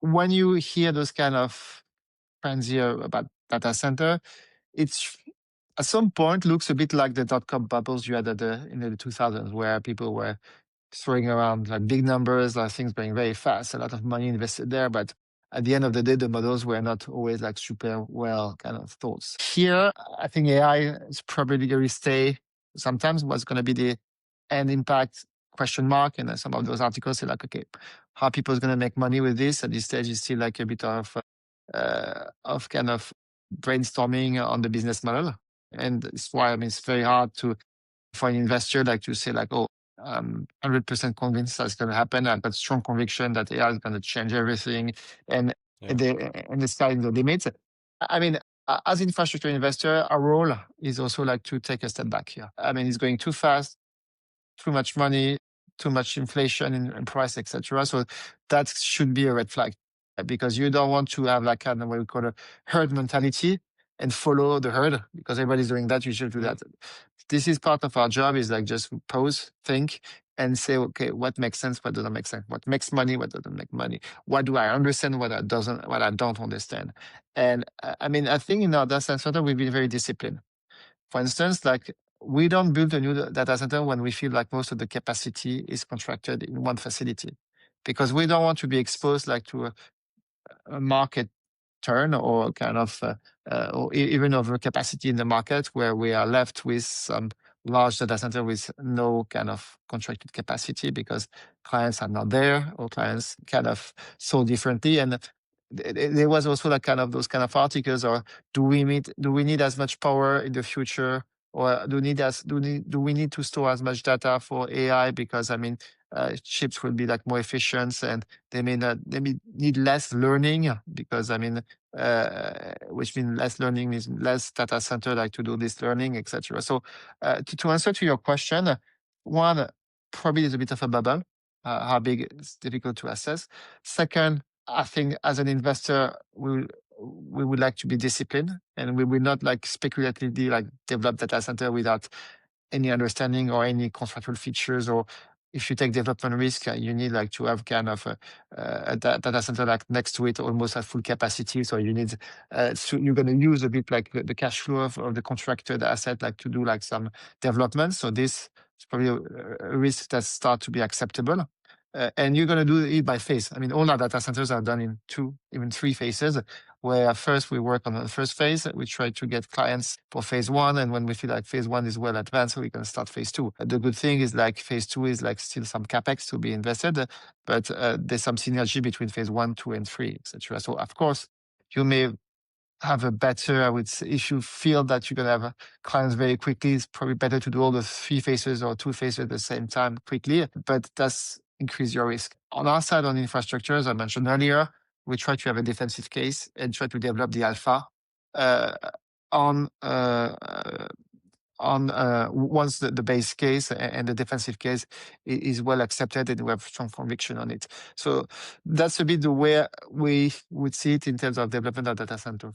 when you hear those kind of frenzy about data center, it's at some point looks a bit like the dot-com bubbles you had in the 2000s, where people were throwing around like big numbers, like things going very fast, a lot of money invested there. But at the end of the day, the models were not always like super well kind of thought. Here, I think AI is probably going to stay. Sometimes what's going to be the end impact question mark. And some of those articles say like, okay, how are people going to make money with this? At this stage, it's still like a bit of kind of brainstorming on the business model. And it's why, I mean, it's very hard for an investor like to say like, oh, 100% convinced that's going to happen. I've got strong conviction that AI is going to change everything, and the sky is the limit. I mean, as infrastructure investor, our role is also like to take a step back here. I mean, it's going too fast, too much money, too much inflation in price, etc. So that should be a red flag, because you don't want to have like kind of what we call a herd mentality and follow the herd, because everybody's doing that. You should do that. This is part of our job, is like just pause, think, and say, okay, what makes sense, what doesn't make sense, what makes money, what doesn't make money, what do I understand, what I don't understand. And I mean, I think in our data center we've been very disciplined. For instance, like we don't build a new data center when we feel like most of the capacity is contracted in one facility, because we don't want to be exposed like to a market turn or kind of or even overcapacity in the market, where we are left with some large data center with no kind of contracted capacity because clients are not there, or clients kind of sold differently. And there was also like kind of those kind of articles, or do we need as much power in the future, or do we need to store as much data for AI, because I mean chips will be like more efficient, and they may need less learning, because I mean which means less learning means less data center like to do this learning, etc. So to answer to your question, one, probably is a bit of a bubble. How big is difficult to assess. Second, I think as an investor, we would like to be disciplined, and we will not like speculatively like develop data center without any understanding or any contractual features. Or if you take development risk, you need like to have kind of a data center like next to it almost at full capacity. So you need, so you're going to use a bit like the cash flow of the contracted asset, like to do like some development. So this is probably a risk that start to be acceptable. And you're going to do it by phase. I mean, all our data centers are done in 2, even 3 phases, where first we work on the first phase. We try to get clients for phase 1. And when we feel like phase 1 is well advanced, we can start phase 2. The good thing is like phase 2 is like still some CapEx to be invested, but there's some synergy between phase 1, 2, and 3, etc. So of course, you may have a better, I would say, if you feel that you're going to have clients very quickly, it's probably better to do all the 3 phases or 2 phases at the same time quickly, but that's increase your risk. On our side, on infrastructure, as I mentioned earlier, we try to have a defensive case and try to develop the alpha uh, on once the base case and the defensive case is well accepted and we have strong conviction on it. So that's a bit the way we would see it in terms of development of data center.